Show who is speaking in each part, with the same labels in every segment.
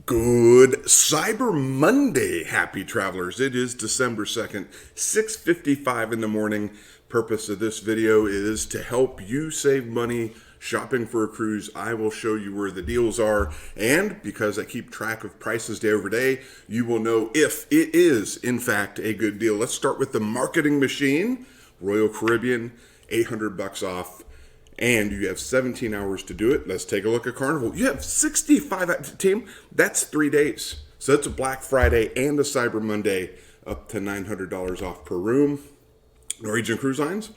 Speaker 1: Good Cyber Monday, happy travelers. It is December 2nd, 6:55 in the morning. Purpose of this video is to help you save money shopping for a cruise. I will show you where the deals are, and because I keep track of prices day over day, you will know if it is in fact a good deal. Let's start with the marketing machine. Royal Caribbean, $800 off. And you have 17 hours to do it. Let's take a look at Carnival. You have 65 team. That's 3 days. So that's a Black Friday and a Cyber Monday, up to $900 off per room. Norwegian Cruise Lines,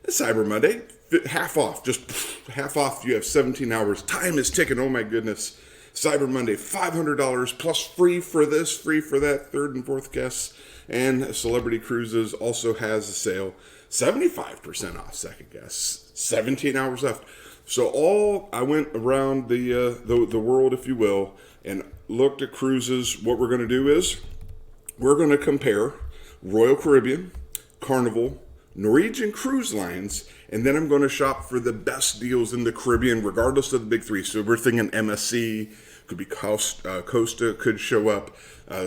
Speaker 1: it's Cyber Monday, half off, just half off. You have 17 hours. Time is ticking. Oh my goodness. Cyber Monday, $500 plus free for this, free for that, third and fourth guests. And Celebrity Cruises also has a sale, 75% off second guests. 17 hours left. So I went around the world, if you will, and looked at cruises. What we're going to do is we're going to compare Royal Caribbean, Carnival, Norwegian Cruise Lines, and then I'm going to shop for the best deals in the Caribbean, regardless of the big three. So we're thinking MSC, could be Costa could show up,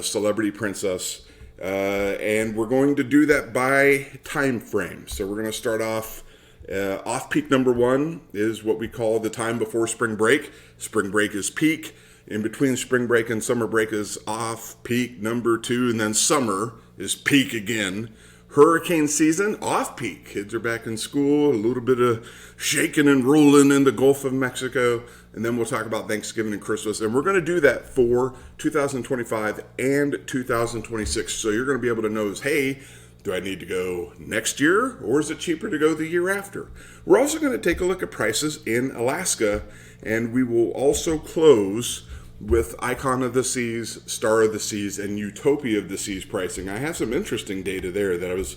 Speaker 1: Celebrity Princess, and we're going to do that by time frame. So we're going to start off. Off-peak number one is what we call the time before spring break. Spring break is peak. In between spring break and summer break is off-peak number two, and then summer is peak again. Hurricane season, off-peak. Kids are back in school, a little bit of shaking and rolling in the Gulf of Mexico, and then we'll talk about Thanksgiving and Christmas. And we're going to do that for 2025 and 2026. So you're going to be able to know, hey, do I need to go next year, or is it cheaper to go the year after? We're also going to take a look at prices in Alaska, and we will also close with Icon of the Seas, Star of the Seas, and Utopia of the Seas pricing. I have some interesting data there that I was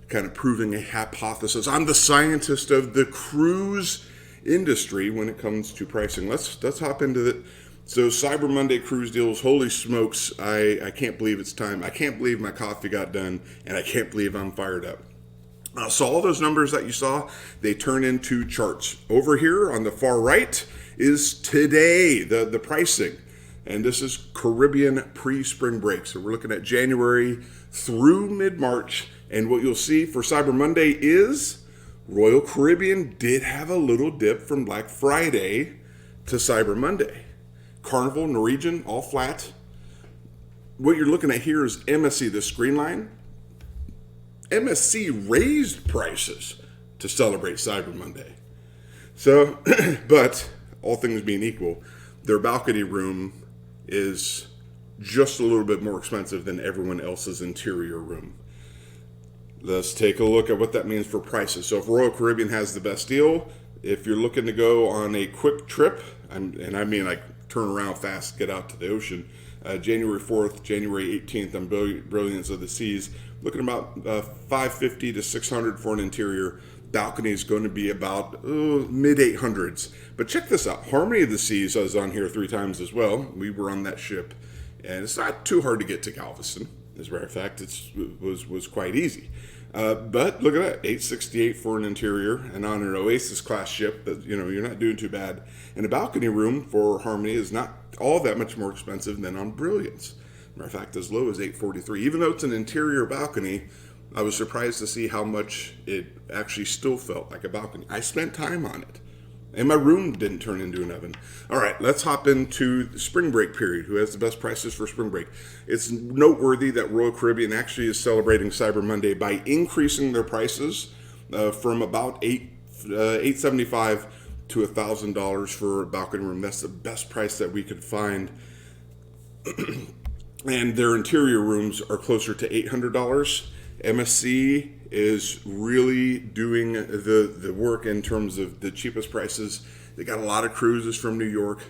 Speaker 1: kind of proving a hypothesis. I'm the scientist of the cruise industry when it comes to pricing. Let's hop into it. So Cyber Monday cruise deals, holy smokes, I can't believe it's time. I can't believe my coffee got done, and I can't believe I'm fired up. So all those numbers that you saw, they turn into charts. Over here on the far right is today, the pricing. And this is Caribbean pre-spring break. So we're looking at January through mid-March. And what you'll see for Cyber Monday is Royal Caribbean did have a little dip from Black Friday to Cyber Monday. Carnival, Norwegian, all flat. What you're looking at here is MSC, the screen line. MSC raised prices to celebrate Cyber Monday. So, but all things being equal, their balcony room is just a little bit more expensive than everyone else's interior room. Let's take a look at what that means for prices. So if Royal Caribbean has the best deal, if you're looking to go on a quick trip, and I mean like turn around fast, get out to the ocean, January 4th, January 18th on Brilliance of the Seas, looking about $550 to $600 for an interior. Balcony is going to be about mid 800s. But check this out. Harmony of the Seas is on here 3 times as well. We were on that ship, and it's not too hard to get to Galveston. As a matter of fact, it was quite easy. But look at that, $868 for an interior, and on an Oasis class ship, that you're not doing too bad. And a balcony room for Harmony is not all that much more expensive than on Brilliance. Matter of fact, as low as $843. Even though it's an interior balcony, I was surprised to see how much it actually still felt like a balcony. I spent time on it, and my room didn't turn into an oven. All right, let's hop into the spring break period. Who has the best prices for spring break? It's noteworthy that Royal Caribbean actually is celebrating Cyber Monday by increasing their prices from about $875 to $1,000 for a balcony room. That's the best price that we could find. And their interior rooms are closer to $800. MSC is really doing the work in terms of the cheapest prices. They got a lot of cruises from New York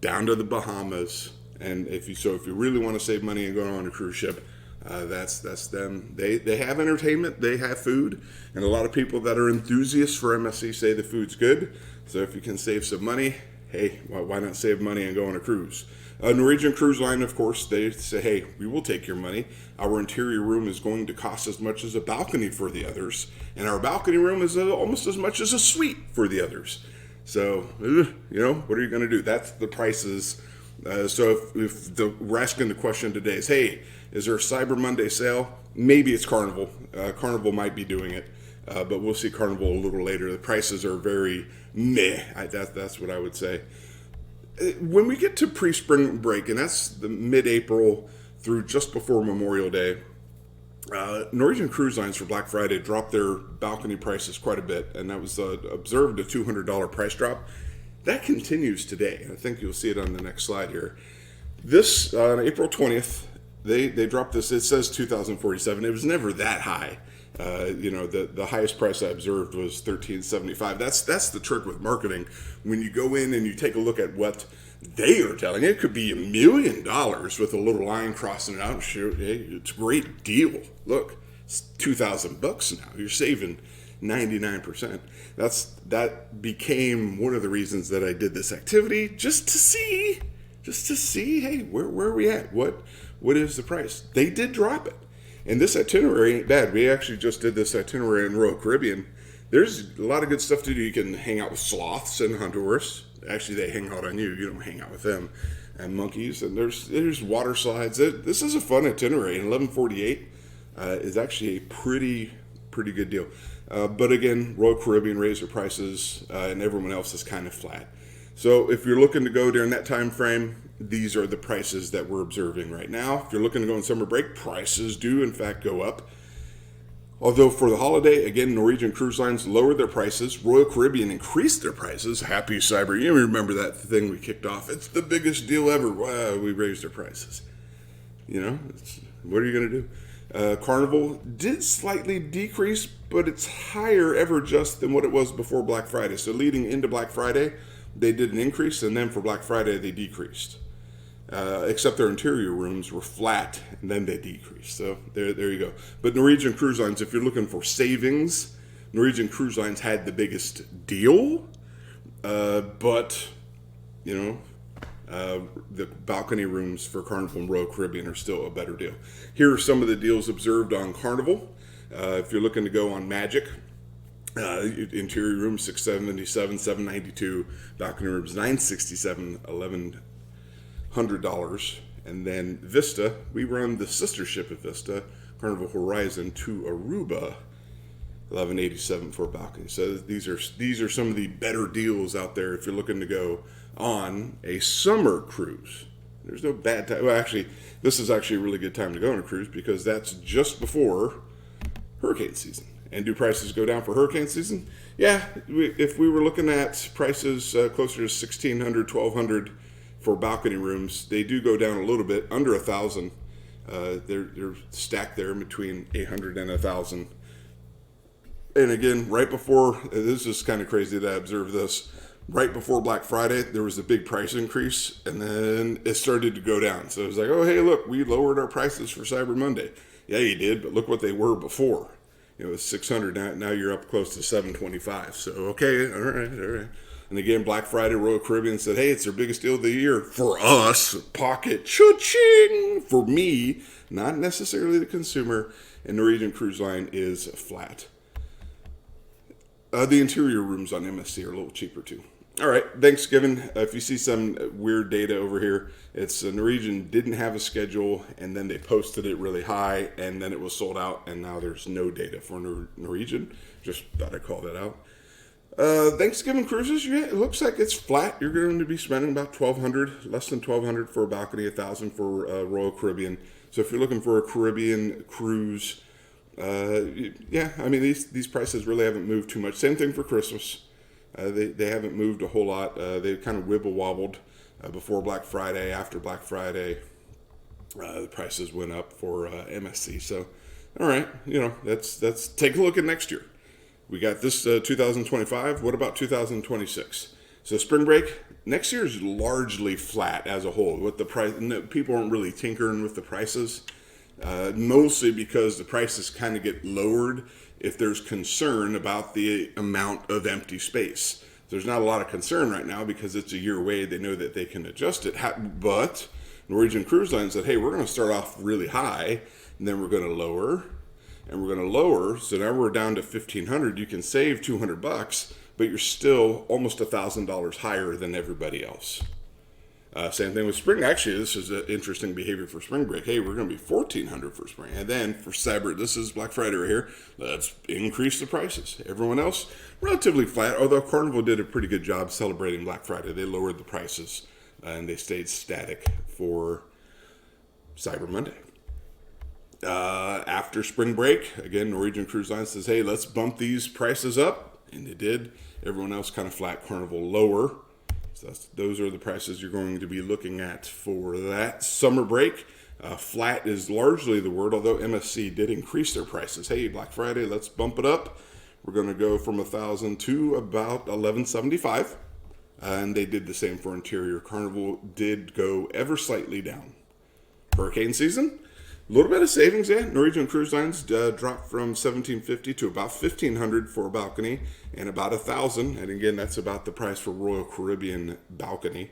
Speaker 1: down to the Bahamas, and if you really want to save money and go on a cruise ship, that's them. They have entertainment, they have food, and a lot of people that are enthusiasts for MSC say the food's good. So if you can save some money, hey, why not save money and go on a cruise? Norwegian Cruise Line, of course, they say, hey, we will take your money. Our interior room is going to cost as much as a balcony for the others, and our balcony room is almost as much as a suite for the others. So, what are you going to do? That's the prices So if we're asking the question today is, hey, is there a Cyber Monday sale? Maybe it's Carnival. Carnival might be doing it, but we'll see Carnival a little later. The prices are very meh. That's what I would say. When we get to pre-spring break, and that's the mid-April through just before Memorial Day, Norwegian Cruise Lines for Black Friday dropped their balcony prices quite a bit, and that was observed a $200 price drop. That continues today. I think you'll see it on the next slide here. This, on April 20th, they dropped this. It says 2,047. It was never that high. The highest price I observed was $1,375. That's the trick with marketing. When you go in and you take a look at what they are telling you, it could be $1 million with a little line crossing it out. Sure, hey, it's a great deal. Look, it's $2,000 now. You're saving 99%. That became one of the reasons that I did this activity, just to see, hey, where are we at? What is the price? They did drop it. And this itinerary ain't bad. We actually just did this itinerary in Royal Caribbean. There's a lot of good stuff to do. You can hang out with sloths in Honduras. Actually, they hang out on you. You don't hang out with them. And monkeys. And there's water slides. This is a fun itinerary. And 1148 is actually a pretty good deal. But again, Royal Caribbean raised their prices, and everyone else is kind of flat. So if you're looking to go during that time frame, these are the prices that we're observing right now. If you're looking to go on summer break, prices do in fact go up. Although for the holiday, again, Norwegian Cruise Lines lowered their prices. Royal Caribbean increased their prices. Happy Cyber. You remember that thing we kicked off. It's the biggest deal ever. Wow, we raised our prices. What are you going to do? Carnival did slightly decrease, but it's higher ever just than what it was before Black Friday. So leading into Black Friday, they did an increase, and then for Black Friday, they decreased. Except their interior rooms were flat, and then they decreased. So there you go. But Norwegian Cruise Lines, if you're looking for savings, Norwegian Cruise Lines had the biggest deal, but the balcony rooms for Carnival and Royal Caribbean are still a better deal. Here are some of the deals observed on Carnival. If you're looking to go on Magic, interior room $677, $792, balcony rooms $967, $1,100, and then Vista, we run the sister ship of Vista, Carnival Horizon to Aruba, $1,187 for a balcony. So these are some of the better deals out there if you're looking to go on a summer cruise. There's no bad time. Well, actually, this is actually a really good time to go on a cruise because that's just before hurricane season. And do prices go down for hurricane season? Yeah, if we were looking at prices closer to $1,600, $1,200 for balcony rooms, they do go down a little bit, under $1,000. They're stacked there between $800 and $1,000. And again, right before, this is kind of crazy that I observed this, right before Black Friday, there was a big price increase, and then it started to go down. So it was like, oh, hey, look, we lowered our prices for Cyber Monday. Yeah, you did, but look what they were before. It was $600. Now you're up close to $725. So, okay, all right. And again, Black Friday, Royal Caribbean said, hey, it's their biggest deal of the year. For us, pocket cha-ching. For me, not necessarily the consumer. And Norwegian Cruise Line is flat. The interior rooms on MSC are a little cheaper too. All right, Thanksgiving. If you see some weird data over here, it's Norwegian didn't have a schedule, and then they posted it really high, and then it was sold out, and now there's no data for Norwegian. Just thought I'd call that out. Thanksgiving cruises, it looks like it's flat. You're going to be spending about $1,200, less than $1,200 for a balcony, $1,000 for Royal Caribbean. So if you're looking for a Caribbean cruise, these prices really haven't moved too much. Same thing for Christmas. They haven't moved a whole lot. They kind of wibble-wobbled before Black Friday. After Black Friday, the prices went up for MSC. So, all right, let's take a look at next year. We got this 2025. What about 2026? So spring break, next year is largely flat as a whole. With the price, people aren't really tinkering with the prices, mostly because the prices kind of get lowered if there's concern about the amount of empty space. There's not a lot of concern right now because it's a year away. They know that they can adjust it. But Norwegian Cruise Line said, hey, we're going to start off really high, and then we're going to lower, and we're going to lower. So now we're down to $1,500. You can save $200, but you're still almost $1,000 higher than everybody else. Same thing with spring. Actually, this is an interesting behavior for spring break. Hey, we're going to be $1,400 for spring. And then for Cyber, this is Black Friday right here. Let's increase the prices. Everyone else, relatively flat, although Carnival did a pretty good job celebrating Black Friday. They lowered the prices and they stayed static for Cyber Monday. After spring break, again, Norwegian Cruise Lines says, hey, let's bump these prices up. And they did. Everyone else kind of flat, Carnival lower. So those are the prices you're going to be looking at for that summer break. Flat is largely the word, although MSC did increase their prices. Hey, Black Friday, let's bump it up. We're going to go from $1,000 to about $1,175. And they did the same for interior. Carnival did go ever slightly down. Hurricane season, a little bit of savings there. Norwegian Cruise Lines dropped from $1,750 to about $1,500 for a balcony and about $1,000. And again, that's about the price for Royal Caribbean balcony.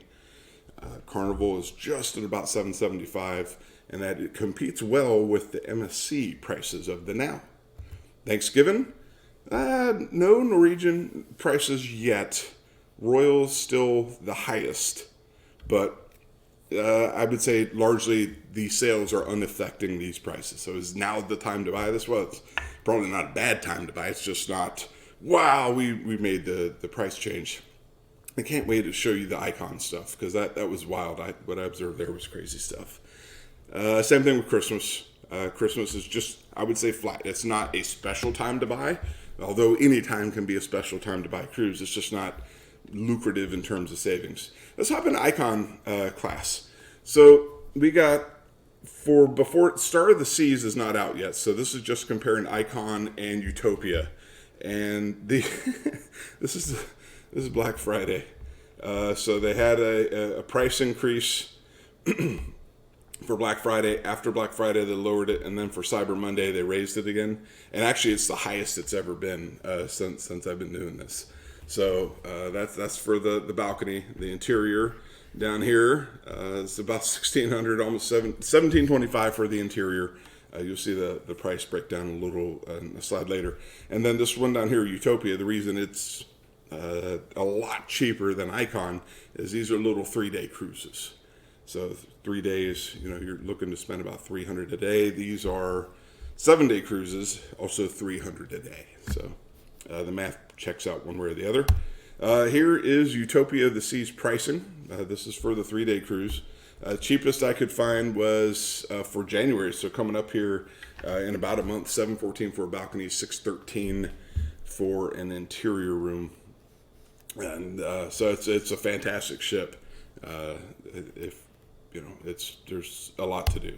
Speaker 1: Carnival is just at about $775, and that it competes well with the MSC prices of the now. Thanksgiving, no Norwegian prices yet. Royal's still the highest, but I would say largely the sales are unaffecting these prices. So is now the time to buy this? Well, it's probably not a bad time to buy. It's just not, wow, we made the price change. I can't wait to show you the icon stuff because that was wild. What I observed there was crazy stuff. Same thing with Christmas. Christmas is just, I would say, flat. It's not a special time to buy, although any time can be a special time to buy a cruise. It's just not lucrative in terms of savings. Let's hop into icon class. So we got before Star of the Seas is not out yet. So this is just comparing Icon and Utopia, and this is Black Friday. So they had a price increase for Black Friday. After Black Friday, they lowered it, and then for Cyber Monday, they raised it again. And actually, it's the highest it's ever been since I've been doing this. So that's for the balcony. The interior down here it's about $1,600, almost $1,725 for the interior. You'll see the price breakdown a little a slide later. And then this one down here, Utopia. The reason it's a lot cheaper than Icon is these are little 3-day cruises. So 3 days, you're looking to spend about $300 a day. These are 7-day cruises, also $300 a day. So the math checks out one way or the other. Here is Utopia of the Seas pricing. This is for the 3-day cruise. Cheapest I could find was for January, so coming up here in about a month, $714 for a balcony, $613 for an interior room. And so it's a fantastic ship. There's a lot to do.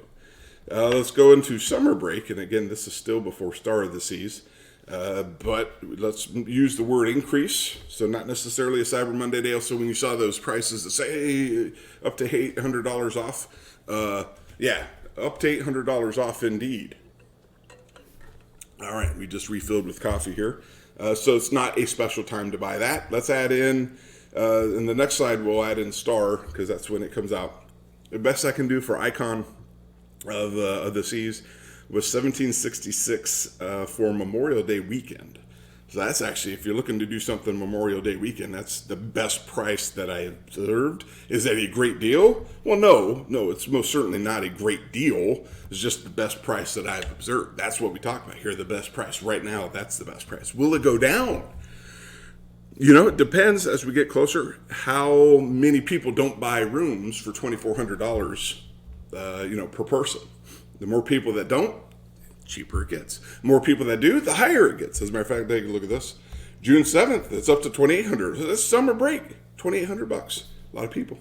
Speaker 1: Let's go into summer break, and again, this is still before Star of the Seas. But let's use the word increase. So not necessarily a Cyber Monday deal. So when you saw those prices that say hey, up to $800 off, up to $800 off indeed. All right, we just refilled with coffee here. So it's not a special time to buy that. Let's add in the next slide, we'll add in Star because that's when it comes out. The best I can do for Icon of the Seas was $1,766 for Memorial Day weekend. So that's actually, if you're looking to do something Memorial Day weekend, that's the best price that I observed. Is that a great deal? Well, no, it's most certainly not a great deal. It's just the best price that I've observed. That's what we talk about here, the best price. Right now, that's the best price. Will it go down? It depends as we get closer how many people don't buy rooms for $2,400, per person. The more people that don't, cheaper it gets. The more people that do, the higher it gets. As a matter of fact, take a look at this. June 7th, it's up to $2,800. That's summer break, $2,800. A lot of people.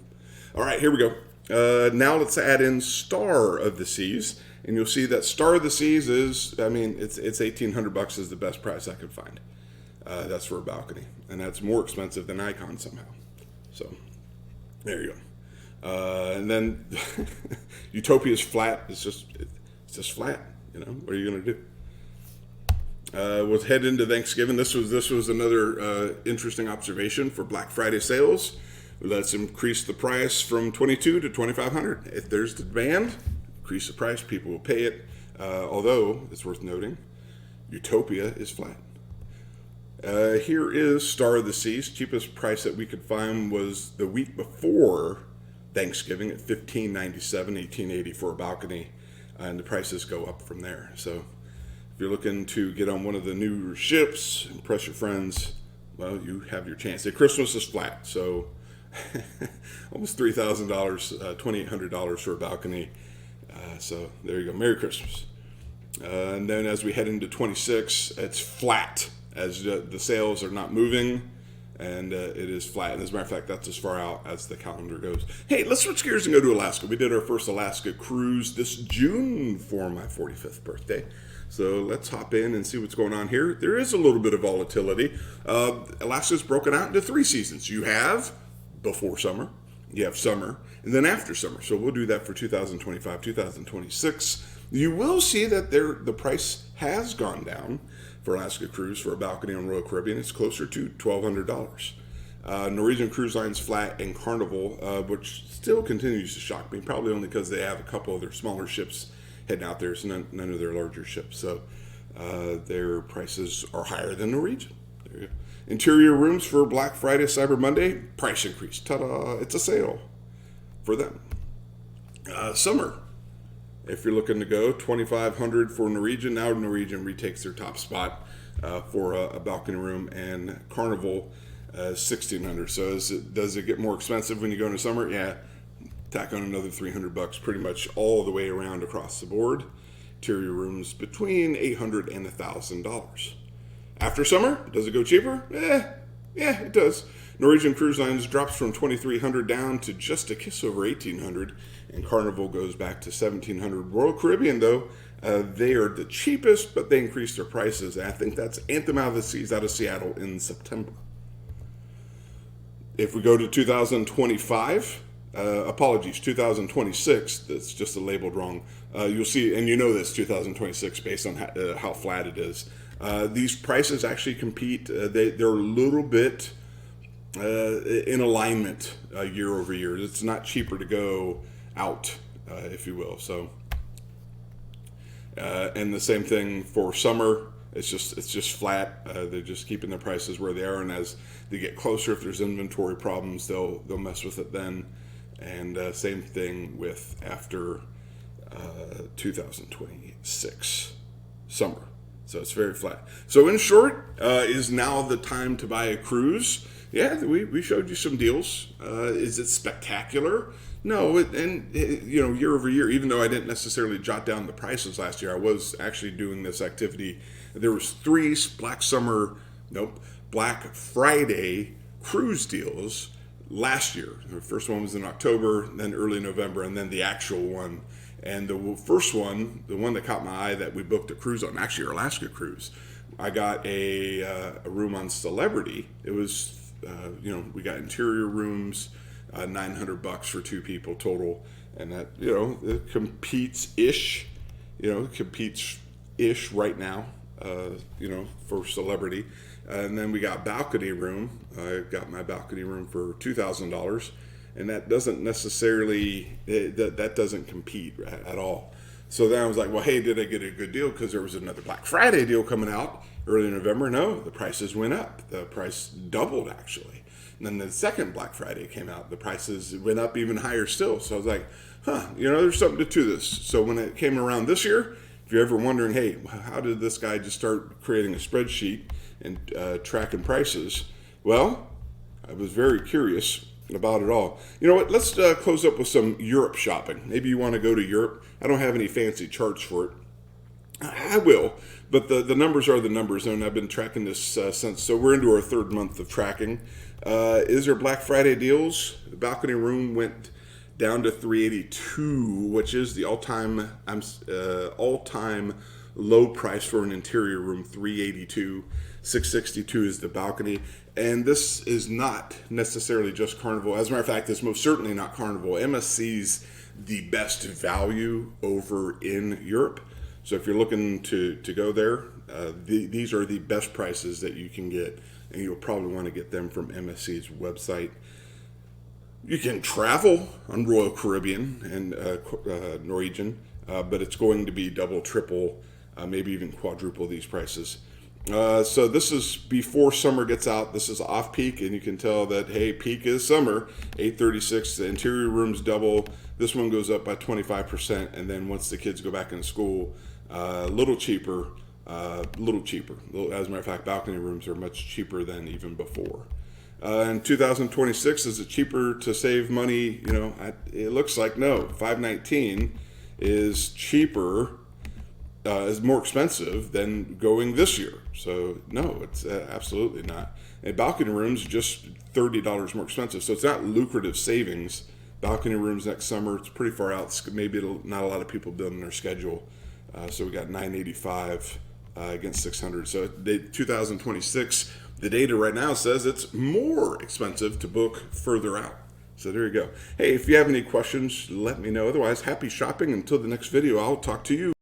Speaker 1: All right, here we go. Now let's add in Star of the Seas, and you'll see that Star of the Seas is, it's $1,800 is the best price I could find. That's for a balcony, and that's more expensive than Icon somehow. So there you go. And then Utopia is flat. It's just flat. What are you going to do? We'll head into Thanksgiving. This was another interesting observation for Black Friday sales. Let's increase the price from $2,200 to $2,500. If there's demand, increase the price. People will pay it. Although it's worth noting, Utopia is flat. Here is Star of the Seas. Cheapest price that we could find was the week before Thanksgiving at $15.97, $18.80 for a balcony, and the prices go up from there. So if you're looking to get on one of the newer ships, impress your friends, well, you have your chance. Christmas is flat, so almost $3,000, $2,800 for a balcony. So there you go. Merry Christmas. And then as we head into 26, it's flat as the sales are not moving, and it is flat. And as a matter of fact, that's as far out as the calendar goes. Hey, let's switch gears and go to Alaska. We did our first Alaska cruise this June for my 45th birthday. So let's hop in and see what's going on here. There is a little bit of volatility. Alaska's broken out into 3 seasons. You have before summer, you have summer, and then after summer. So we'll do that for 2025, 2026. You will see that the price has gone down for Alaska Cruise for a balcony on Royal Caribbean. It's closer to $1,200. Norwegian Cruise Lines flat and Carnival, which still continues to shock me, probably only because they have a couple of their smaller ships heading out there, so none of their larger ships. So their prices are higher than Norwegian. There you go. Interior rooms for Black Friday, Cyber Monday, price increase. Ta-da! It's a sale for them. Summer, if you're looking to go, $2,500 for Norwegian. Now Norwegian retakes their top spot for a balcony room, and Carnival $1,600. So does it get more expensive when you go into summer? Yeah. Tack on another $300, pretty much all the way around across the board. Interior rooms between $800 and $1,000. After summer, does it go cheaper? Yeah, it does. Norwegian Cruise Lines drops from $2,300 down to just a kiss over $1,800, and Carnival goes back to $1,700. Royal Caribbean, though, they are the cheapest, but they increased their prices. I think that's Anthem Out of the Seas out of Seattle in September. If we go to 2025, 2026, that's just labeled wrong. You'll see, and you know this, 2026, based on how flat it is. These prices actually compete. They're a little bit in alignment year over year. It's not cheaper to go out, if you will. So, and the same thing for summer. It's just flat. They're just keeping the prices where they are, and as they get closer, if there's inventory problems, they'll mess with it then. And same thing with after 2026 summer. So it's very flat. So in short, is now the time to buy a cruise? Yeah, we showed you some deals. Is it spectacular? No, year over year, even though I didn't necessarily jot down the prices last year, I was actually doing this activity. There was 3 Black Friday cruise deals last year. The first one was in October, then early November, and then the actual one. And the first one, the one that caught my eye that we booked a cruise on, actually our Alaska cruise, I got a room on Celebrity. It was, we got interior rooms, $900 for 2 people total, and that, it competes-ish right now, for Celebrity. And then we got balcony room. I got my balcony room for $2,000. And that doesn't necessarily, that doesn't compete at all. So then I was like, well, hey, did I get a good deal? Because there was another Black Friday deal coming out early November. No, the prices went up. The price doubled, actually. And then the second Black Friday came out. The prices went up even higher still. So I was like, there's something to this. So when it came around this year, if you're ever wondering, hey, how did this guy just start creating a spreadsheet and tracking prices? Well, I was very curious about it all. You know what? Let's close up with some Europe shopping. Maybe you want to go to Europe. I don't have any fancy charts for it. I will, but the numbers are the numbers, and I've been tracking this since. So we're into our 3rd month of tracking. Is there Black Friday deals? The balcony room went down to $382, which is the all-time low price for an interior room. $382. $662 is the balcony. And this is not necessarily just Carnival. As a matter of fact, it's most certainly not Carnival. MSC's the best value over in Europe. So if you're looking to go there, these are the best prices that you can get. And you'll probably want to get them from MSC's website. You can travel on Royal Caribbean and Norwegian, but it's going to be double, triple, maybe even quadruple these prices. So this is before summer gets out. This is off peak, and you can tell that, hey, peak is summer, 836. The interior rooms double. This one goes up by 25%, and then once the kids go back into school, a little cheaper. Little cheaper. As a matter of fact, balcony rooms are much cheaper than even before. In 2026, is it cheaper to save money? It looks like no. 519 is cheaper, is more expensive than going this year. So no, it's absolutely not. And balcony rooms just $30 more expensive. So it's not lucrative savings. Balcony rooms next summer, it's pretty far out. Maybe not a lot of people building their schedule. So we got 985 against 600. So 2026, the data right now says it's more expensive to book further out. So there you go. Hey, if you have any questions, let me know. Otherwise, happy shopping. Until the next video, I'll talk to you